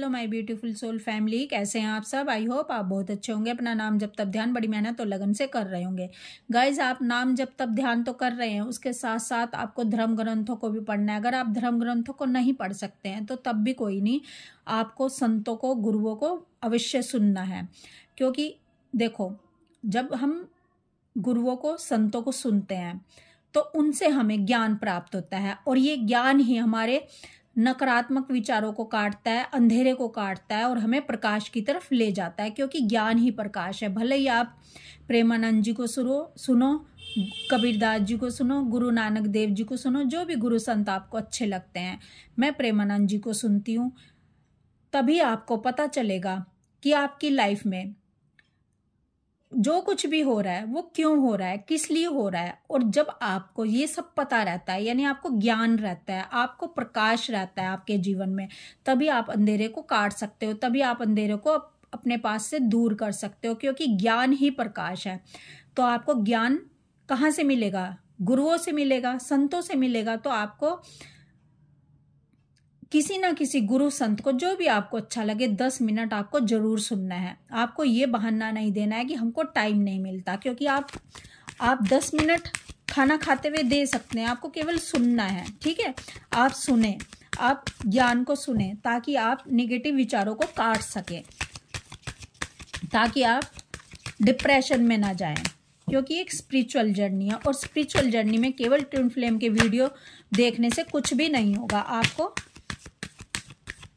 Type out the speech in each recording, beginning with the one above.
Hello my beautiful soul family, कैसे हैं आप सब। आई होप आप बहुत अच्छे होंगे। अपना नाम जप तप ध्यान बड़ी मेहनत और लगन से कर रहे होंगे। गाइज, आप नाम जप तप ध्यान तो कर रहे हैं, उसके साथ साथ आपको धर्म ग्रंथों को भी पढ़ना है। अगर आप धर्म ग्रंथों को नहीं पढ़ सकते हैं तो तब भी कोई नहीं, आपको संतों को, गुरुओं को अवश्य सुनना है। क्योंकि देखो, जब हम गुरुओं को, संतों को सुनते हैं तो उनसे हमें ज्ञान प्राप्त होता है, और ये ज्ञान ही हमारे नकारात्मक विचारों को काटता है, अंधेरे को काटता है और हमें प्रकाश की तरफ ले जाता है। क्योंकि ज्ञान ही प्रकाश है। भले ही आप प्रेमानंद जी को सुनो, कबीरदास जी को सुनो, गुरु नानक देव जी को सुनो, जो भी गुरु संत आपको अच्छे लगते हैं। मैं प्रेमानंद जी को सुनती हूँ। तभी आपको पता चलेगा कि आपकी लाइफ में जो कुछ भी हो रहा है वो क्यों हो रहा है, किस लिए हो रहा है। और जब आपको ये सब पता रहता है, यानी आपको ज्ञान रहता है, आपको प्रकाश रहता है आपके जीवन में, तभी आप अंधेरे को काट सकते हो, तभी आप अंधेरे को अपने पास से दूर कर सकते हो। क्योंकि ज्ञान ही प्रकाश है। तो आपको ज्ञान कहाँ से मिलेगा? गुरुओं से मिलेगा, संतों से मिलेगा। तो आपको किसी ना किसी गुरु संत को, जो भी आपको अच्छा लगे, 10 मिनट आपको जरूर सुनना है। आपको ये बहाना नहीं देना है कि हमको टाइम नहीं मिलता। क्योंकि आप 10 मिनट खाना खाते हुए दे सकते हैं, आपको केवल सुनना है। ठीक है, आप सुने, आप ज्ञान को सुने, ताकि आप नेगेटिव विचारों को काट सकें, ताकि आप डिप्रेशन में ना जाएं। क्योंकि एक स्पिरिचुअल जर्नी है, और स्पिरिचुअल जर्नी में केवल ट्विन फ्लेम के वीडियो देखने से कुछ भी नहीं होगा। आपको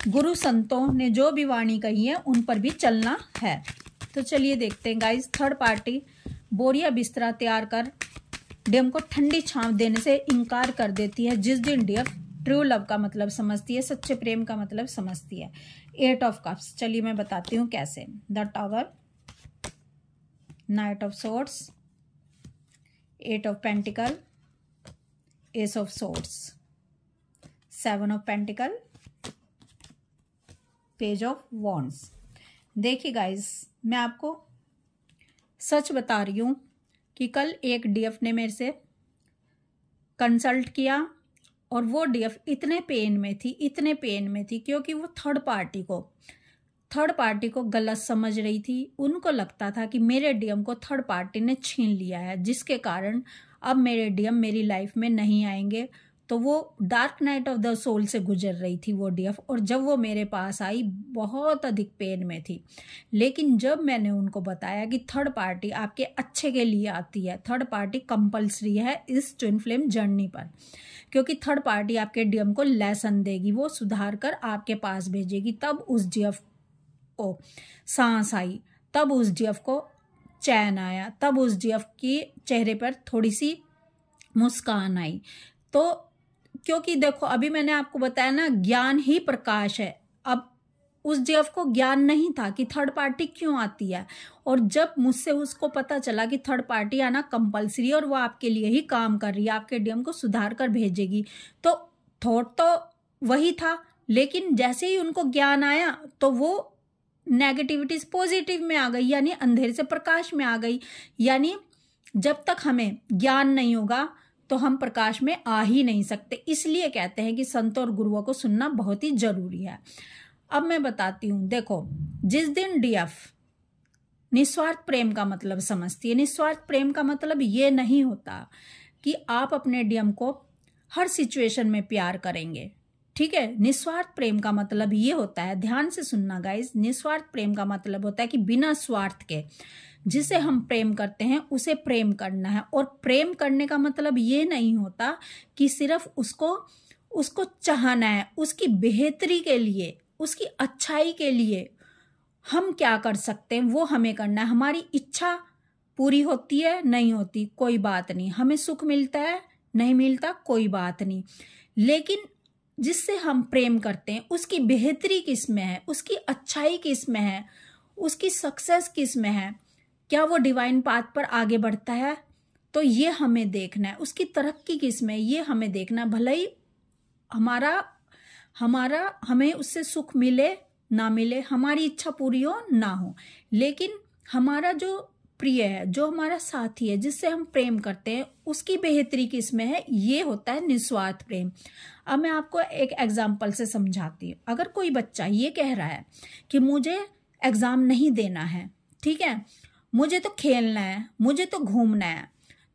गुरु संतों ने जो भी वाणी कही है उन पर भी चलना है। तो चलिए देखते हैं गाइस। थर्ड पार्टी बोरिया बिस्तरा तैयार कर डीएम को ठंडी छांव देने से इनकार कर देती है। जिस दिन डीएफ ट्रू लव का मतलब समझती है, सच्चे प्रेम का मतलब समझती है। 8 ऑफ कप्स, चलिए मैं बताती हूँ कैसे। The tower, night of swords, 8 of pentacle, S of swords, 7 of pentacle, page of wands. देखिए गाइस, मैं आपको सच बता रही हूँ कि कल एक डीएफ ने मेरे से कंसल्ट किया, और वो डीएफ इतने पेन में थी क्योंकि वो थर्ड पार्टी को गलत समझ रही थी। उनको लगता था कि मेरे डीएम को थर्ड पार्टी ने छीन लिया है, जिसके कारण अब मेरे डीएम मेरी लाइफ में नहीं आएंगे। तो वो dark night of the soul से गुजर रही थी वो डीएफ, और जब वो मेरे पास आई बहुत अधिक पेन में थी। लेकिन जब मैंने उनको बताया कि थर्ड पार्टी आपके अच्छे के लिए आती है, थर्ड पार्टी कंपल्सरी है इस ट्विन फ्लेम जर्नी पर, क्योंकि थर्ड पार्टी आपके डीएम को लेसन देगी, वो सुधार कर आपके पास भेजेगी। तब उस डीएफ को सांस आई, तब उस डीएफ को चैन आया, तब उस डीएफ के चेहरे पर थोड़ी सी मुस्कान आई। तो क्योंकि देखो, अभी मैंने आपको बताया ना, ज्ञान ही प्रकाश है। अब उस डीएफ को ज्ञान नहीं था कि थर्ड पार्टी क्यों आती है, और जब मुझसे उसको पता चला कि थर्ड पार्टी आना कंपलसरी और वो आपके लिए ही काम कर रही है, आपके डीएम को सुधार कर भेजेगी, तो थॉट तो वही था। लेकिन जैसे ही उनको ज्ञान आया तो वो नेगेटिविटी पॉजिटिव में आ गई, यानी अंधेरे से प्रकाश में आ गई। यानी जब तक हमें ज्ञान नहीं होगा तो हम प्रकाश में आ ही नहीं सकते। इसलिए कहते हैं कि संतों और गुरुओं को सुनना बहुत ही जरूरी है। अब मैं बताती हूँ। देखो, जिस दिन डीएफ निस्वार्थ प्रेम का मतलब समझती है, निस्वार्थ प्रेम का मतलब ये नहीं होता कि आप अपने डीएम को हर सिचुएशन में प्यार करेंगे। ठीक है, निस्वार्थ प्रेम का मतलब ये होता है, ध्यान से सुनना गाइस, निस्वार्थ प्रेम का मतलब होता है कि बिना स्वार्थ के जिसे हम प्रेम करते हैं उसे प्रेम करना है। और प्रेम करने का मतलब ये नहीं होता कि सिर्फ उसको चाहना है, उसकी बेहतरी के लिए, उसकी अच्छाई के लिए हम क्या कर सकते हैं वो हमें करना है। हमारी इच्छा पूरी होती है, नहीं होती, कोई बात नहीं। हमें सुख मिलता है, नहीं मिलता, कोई बात नहीं। लेकिन जिससे हम प्रेम करते हैं उसकी बेहतरी किस में है, उसकी अच्छाई किस में है, उसकी सक्सेस किस में है, क्या वो डिवाइन पाथ पर आगे बढ़ता है, तो ये हमें देखना है। उसकी तरक्की किस में, ये हमें देखना है। भले ही हमें उससे सुख मिले ना मिले, हमारी इच्छा पूरी हो ना हो, लेकिन हमारा जो प्रिय है, जो हमारा साथी है, जिससे हम प्रेम करते हैं, उसकी बेहतरी किस में है? ये होता है निस्वार्थ प्रेम। अब मैं आपको एक एग्जाम्पल से समझाती हूँ। अगर कोई बच्चा ये कह रहा है कि मुझे एग्ज़ाम नहीं देना है, ठीक है, मुझे तो खेलना है, मुझे तो घूमना है,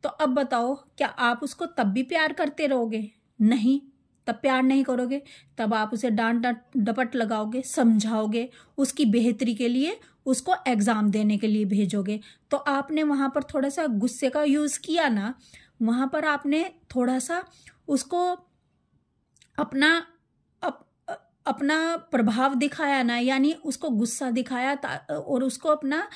तो अब बताओ क्या आप उसको तब भी प्यार करते रहोगे? नहीं, तब प्यार नहीं करोगे। तब आप उसे डांट डपट लगाओगे, समझाओगे, उसकी बेहतरी के लिए उसको एग्ज़ाम देने के लिए भेजोगे। तो आपने वहाँ पर थोड़ा सा गुस्से का यूज़ किया ना, वहाँ पर आपने थोड़ा सा उसको अपना अपना प्रभाव दिखाया ना, यानी उसको गुस्सा दिखाया और उसको अपना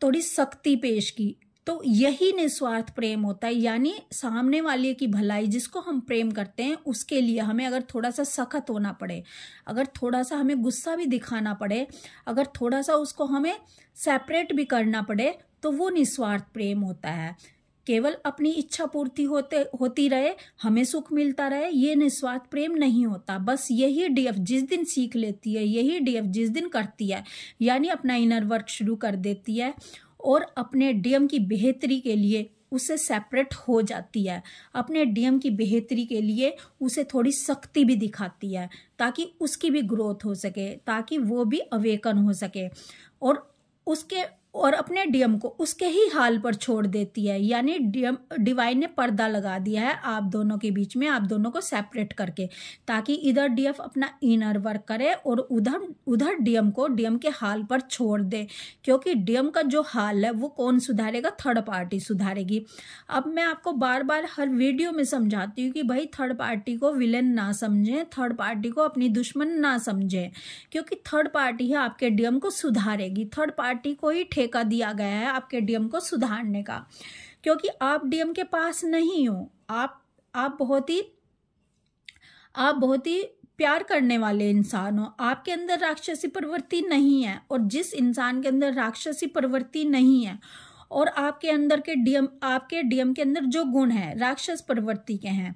थोड़ी सख्ती पेश की। तो यही निस्वार्थ प्रेम होता है, यानी सामने वाले की भलाई, जिसको हम प्रेम करते हैं, उसके लिए हमें अगर थोड़ा सा सख्त होना पड़े, अगर थोड़ा सा हमें गुस्सा भी दिखाना पड़े, अगर थोड़ा सा उसको हमें सेपरेट भी करना पड़े, तो वो निस्वार्थ प्रेम होता है। केवल अपनी इच्छा पूर्ति होती रहे, हमें सुख मिलता रहे, ये निस्वार्थ प्रेम नहीं होता। बस यही डीएफ जिस दिन सीख लेती है, यही डीएफ जिस दिन करती है, यानी अपना इनर वर्क शुरू कर देती है और अपने डीएम की बेहतरी के लिए उससे सेपरेट हो जाती है, अपने डीएम की बेहतरी के लिए उसे थोड़ी सख्ती भी दिखाती है, ताकि उसकी भी ग्रोथ हो सके, ताकि वो भी अवेकन हो सके, और अपने डीएम को उसके ही हाल पर छोड़ देती है। यानी डिवाइन ने पर्दा लगा दिया है आप दोनों के बीच में, आप दोनों को सेपरेट करके, ताकि इधर डीएफ अपना इनर वर्क करे और उधर डीएम को डीएम के हाल पर छोड़ दे। क्योंकि डीएम का जो हाल है वो कौन सुधारेगा? Third party सुधारेगी। अब मैं आपको बार बार हर वीडियो में समझाती हूँ कि भाई थर्ड पार्टी को विलेन ना समझें, थर्ड पार्टी को अपनी दुश्मन ना समझें, क्योंकि थर्ड पार्टी है आपके डीएम को सुधारेगी। थर्ड पार्टी को ही ठेका दिया गया है आपके डीएम को सुधारने का, क्योंकि आप डीएम के पास नहीं हो। आप बहुत ही प्यार करने वाले इंसान हो, आपके अंदर राक्षसी प्रवृत्ति नहीं है। और जिस इंसान के अंदर राक्षसी प्रवृत्ति नहीं है और आपके डीएम के अंदर जो गुण है राक्षस प्रवृत्ति के हैं,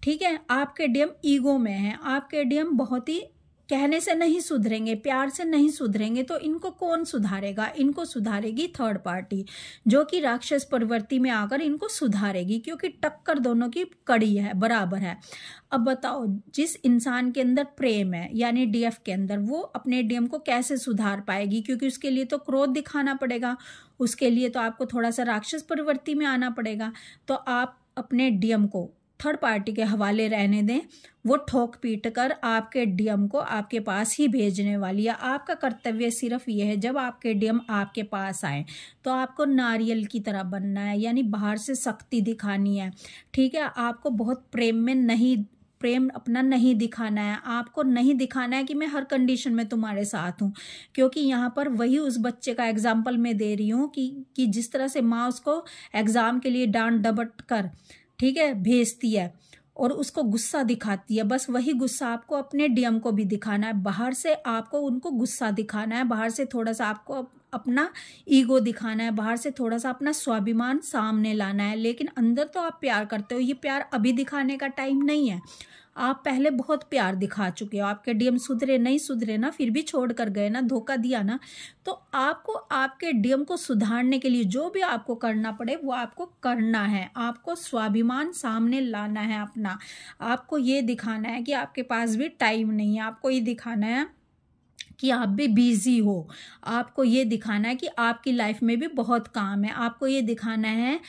ठीक है, आपके डीएम ईगो में है, आपके डीएम बहुत ही कहने से नहीं सुधरेंगे, प्यार से नहीं सुधरेंगे, तो इनको कौन सुधारेगा? इनको सुधारेगी थर्ड पार्टी, जो कि राक्षस प्रवृत्ति में आकर इनको सुधारेगी, क्योंकि टक्कर दोनों की कड़ी है, बराबर है। अब बताओ, जिस इंसान के अंदर प्रेम है यानी डीएफ के अंदर, वो अपने डीएम को कैसे सुधार पाएगी? क्योंकि उसके लिए तो क्रोध दिखाना पड़ेगा, उसके लिए तो आपको थोड़ा सा राक्षस प्रवृत्ति में आना पड़ेगा। तो आप अपने डीएम को थर्ड पार्टी के हवाले रहने दें, वो ठोक पीट कर आपके डीएम को आपके पास ही भेजने वाली है। आपका कर्तव्य सिर्फ ये है, जब आपके डीएम आपके पास आए तो आपको नारियल की तरह बनना है, यानी बाहर से सख्ती दिखानी है, ठीक है। आपको बहुत प्रेम अपना नहीं दिखाना है, आपको नहीं दिखाना है कि मैं हर कंडीशन में तुम्हारे साथ हूँ। क्योंकि यहाँ पर वही उस बच्चे का एग्जाम्पल मैं दे रही हूँ कि जिस तरह से माँ उसको एग्ज़ाम के लिए डांट डपट कर, ठीक है, भेजती है और उसको गुस्सा दिखाती है, बस वही गुस्सा आपको अपने डीएम को भी दिखाना है। बाहर से आपको उनको गुस्सा दिखाना है, बाहर से थोड़ा सा आपको अपना ईगो दिखाना है, बाहर से थोड़ा सा अपना स्वाभिमान सामने लाना है, लेकिन अंदर तो आप प्यार करते हो। ये प्यार अभी दिखाने का टाइम नहीं है, आप पहले बहुत प्यार दिखा चुके हो। आपके डीएम सुधरे नहीं सुधरे ना, फिर भी छोड़ कर गए ना, धोखा दिया ना, तो आपको आपके डीएम को सुधारने के लिए जो भी आपको करना पड़े वो आपको करना है। आपको स्वाभिमान सामने लाना है अपना, आपको ये दिखाना है कि आपके पास भी टाइम नहीं है, आपको ये दिखाना है कि आप भी बिजी हो, आपको ये दिखाना है कि आपकी लाइफ में भी बहुत काम है, आपको ये दिखाना है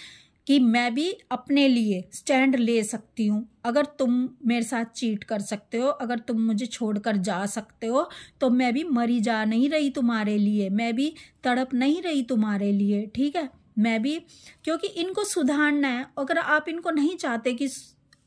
कि मैं भी अपने लिए स्टैंड ले सकती हूँ। अगर तुम मेरे साथ चीट कर सकते हो, अगर तुम मुझे छोड़कर जा सकते हो, तो मैं भी मरी जा नहीं रही तुम्हारे लिए, मैं भी तड़प नहीं रही तुम्हारे लिए, ठीक है। मैं भी, क्योंकि इनको सुधारना है। अगर आप इनको नहीं चाहते कि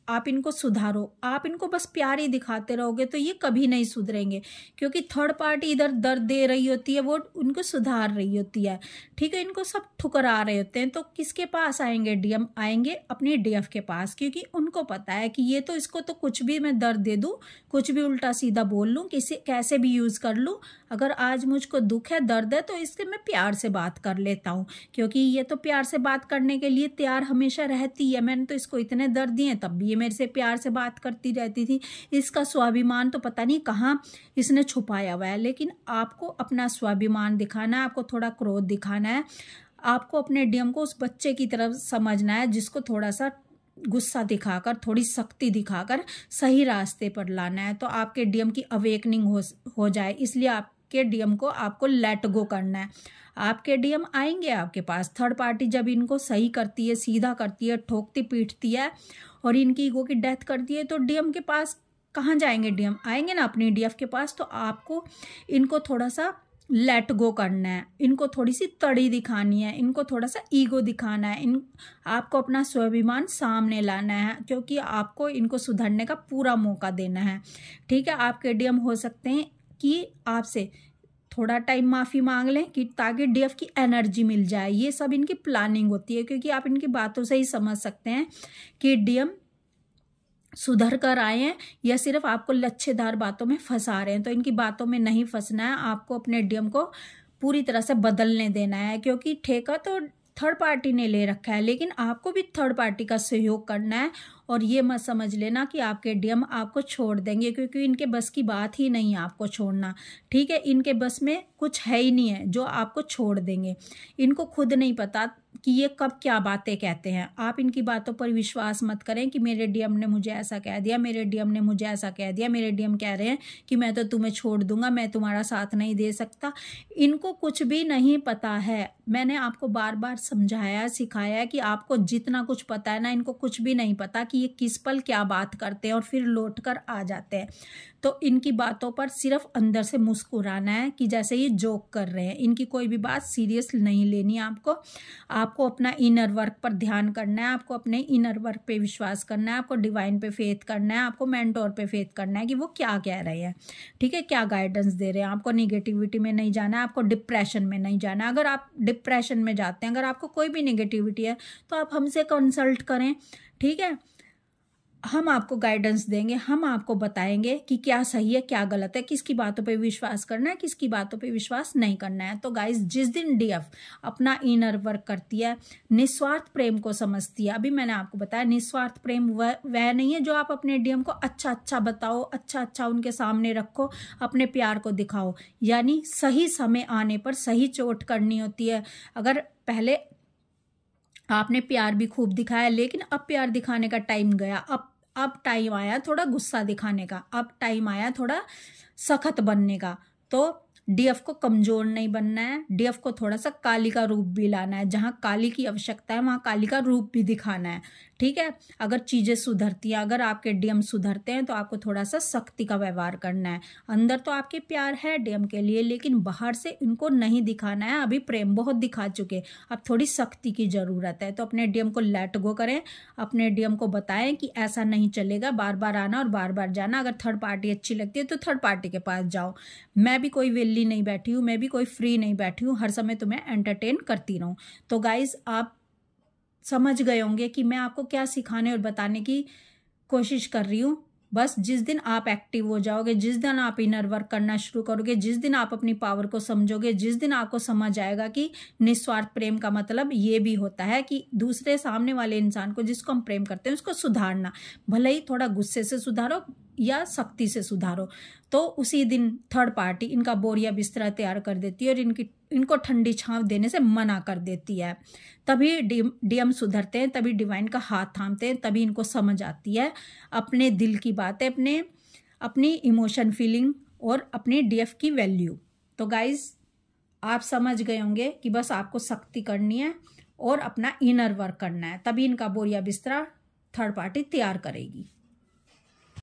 आप इनको सुधारो, आप इनको बस प्यार ही दिखाते रहोगे, तो ये कभी नहीं सुधरेंगे। क्योंकि थर्ड पार्टी इधर दर्द दे रही होती है, वो उनको सुधार रही होती है, ठीक है। इनको सब ठुकरा रहे होते हैं, तो किसके पास आएंगे? डीएम आएंगे अपने डीएफ के पास, क्योंकि उनको पता है कि ये तो इसको तो कुछ भी मैं दर्द दे दूँ, कुछ भी उल्टा सीधा बोल लूँ, कैसे भी यूज़ कर लूँ, अगर आज मुझको दुख है, दर्द है, तो इससे मैं प्यार से बात कर लेता हूँ, क्योंकि ये तो प्यार से बात करने के लिए तैयार हमेशा रहती है। मैंने तो इसको इतने दर्द दिए, तब भी ये मेरे से प्यार से बात करती रहती थी। इसका स्वाभिमान तो पता नहीं कहाँ इसने छुपाया हुआ है। लेकिन आपको अपना स्वाभिमान दिखाना है, आपको थोड़ा क्रोध दिखाना है, आपको अपने डीएम को उस बच्चे की तरफ समझना है जिसको थोड़ा सा गुस्सा दिखाकर, थोड़ी सख्ती दिखाकर सही रास्ते पर लाना है, तो आपके डीएम की अवेकनिंग हो जाए। इसलिए आपके डीएम को आपको लेट गो करना है। आपके डीएम आएंगे आपके पास। थर्ड पार्टी जब इनको सही करती है, सीधा करती है, ठोकती पीटती है और इनकी ईगो की डेथ करती है, तो डीएम के पास कहाँ जाएंगे? डीएम आएंगे ना अपनी डीएफ के पास। तो आपको इनको थोड़ा सा लेट गो करना है, इनको थोड़ी सी तड़ी दिखानी है, इनको थोड़ा सा ईगो दिखाना है, आपको अपना स्वाभिमान सामने लाना है, क्योंकि आपको इनको सुधरने का पूरा मौका देना है। ठीक है, आपके डीएम हो सकते हैं कि आपसे थोड़ा टाइम माफ़ी मांग लें कि ताकि डीएफ की एनर्जी मिल जाए। ये सब इनकी प्लानिंग होती है, क्योंकि आप इनकी बातों से ही समझ सकते हैं कि डीएम सुधर कर आए हैं या सिर्फ आपको लच्छेदार बातों में फंसा रहे हैं। तो इनकी बातों में नहीं फंसना है, आपको अपने डीएम को पूरी तरह से बदलने देना है, क्योंकि ठेका तो थर्ड पार्टी ने ले रखा है, लेकिन आपको भी थर्ड पार्टी का सहयोग करना है। और ये मत समझ लेना कि आपके डीएम आपको छोड़ देंगे, क्योंकि इनके बस की बात ही नहीं है आपको छोड़ना। ठीक है, इनके बस में कुछ है ही नहीं है जो आपको छोड़ देंगे। इनको खुद नहीं पता कि ये कब क्या बातें कहते हैं। आप इनकी बातों पर विश्वास मत करें कि मेरे डीएम ने मुझे ऐसा कह दिया, मेरे डीएम ने मुझे ऐसा कह दिया, मेरे डीएम कह रहे हैं कि मैं तो तुम्हें छोड़ दूंगा, मैं तुम्हारा साथ नहीं दे सकता। इनको कुछ भी नहीं पता है। मैंने आपको बार बार समझाया, सिखाया कि आपको जितना कुछ पता है ना, इनको कुछ भी नहीं पता कि ये किस पल क्या बात करते हैं और फिर लौट कर आ जाते हैं। तो इनकी बातों पर सिर्फ अंदर से मुस्कुराना है कि जैसे ये जोक कर रहे हैं। इनकी कोई भी बात सीरियस नहीं लेनी है आपको अपना इनर वर्क पर ध्यान करना है, आपको अपने इनर वर्क पे विश्वास करना है, आपको डिवाइन पे फेथ करना है, आपको मेंटोर पे फेथ करना है कि वो क्या कह रहे हैं। ठीक है, क्या गाइडेंस दे रहे हैं। आपको निगेटिविटी में नहीं जाना है, आपको डिप्रेशन में नहीं जाना है। अगर आप डिप्रेशन में जाते हैं, अगर आपको कोई भी निगेटिविटी है, तो आप हमसे कंसल्ट करें। ठीक है, हम आपको गाइडेंस देंगे, हम आपको बताएंगे कि क्या सही है, क्या गलत है, किसकी बातों पे विश्वास करना है, किसकी बातों पे विश्वास नहीं करना है। तो गाइस, जिस दिन डीएफ अपना इनर वर्क करती है, निस्वार्थ प्रेम को समझती है। अभी मैंने आपको बताया, निस्वार्थ प्रेम वह नहीं है जो आप अपने डीएम को अच्छा अच्छा बताओ, अच्छा अच्छा उनके सामने रखो, अपने प्यार को दिखाओ। यानी सही समय आने पर सही चोट करनी होती है। अगर पहले आपने प्यार भी खूब दिखाया, लेकिन अब प्यार दिखाने का टाइम गया, अब टाइम आया थोड़ा गुस्सा दिखाने का, अब टाइम आया थोड़ा सख्त बनने का। तो डीएफ को कमजोर नहीं बनना है, डीएफ को थोड़ा सा काली का रूप भी लाना है। जहाँ काली की आवश्यकता है वहाँ काली का रूप भी दिखाना है। ठीक है, अगर चीज़ें सुधरती हैं, अगर आपके डीएम सुधरते हैं, तो आपको थोड़ा सा सख्ती का व्यवहार करना है। अंदर तो आपके प्यार है डीएम के लिए, लेकिन बाहर से इनको नहीं दिखाना है। अभी प्रेम बहुत दिखा चुके, अब थोड़ी सख्ती की ज़रूरत है। तो अपने डीएम को लेट गो करें, अपने डीएम को बताएं कि ऐसा नहीं चलेगा, बार बार आना और बार बार जाना। अगर थर्ड पार्टी अच्छी लगती है तो थर्ड पार्टी के पास जाओ। मैं भी कोई वेली नहीं बैठी हूँ, मैं भी कोई फ्री नहीं बैठी हूँ, हर समय तुम्हें एंटरटेन करती रहूँ। तो गाइज, आप समझ गए होंगे कि मैं आपको क्या सिखाने और बताने की कोशिश कर रही हूँ। बस जिस दिन आप एक्टिव हो जाओगे, जिस दिन आप इनर वर्क करना शुरू करोगे, जिस दिन आप अपनी पावर को समझोगे, जिस दिन आपको समझ आएगा कि निस्वार्थ प्रेम का मतलब ये भी होता है कि दूसरे सामने वाले इंसान को, जिसको हम प्रेम करते हैं, उसको सुधारना। भले ही थोड़ा गुस्से से सुधारो या सख्ती से सुधारो, तो उसी दिन थर्ड पार्टी इनका बोरिया बिस्तरा तैयार कर देती है और इनको ठंडी छांव देने से मना कर देती है। तभी डीएम सुधरते हैं, तभी डिवाइन का हाथ थामते हैं, तभी इनको समझ आती है अपने दिल की बातें, अपनी इमोशन फीलिंग और अपनी डीएफ की वैल्यू। तो गाइज, आप समझ गए होंगे कि बस आपको सख्ती करनी है और अपना इनर वर्क करना है, तभी इनका बोरिया बिस्तरा थर्ड पार्टी तैयार करेगी।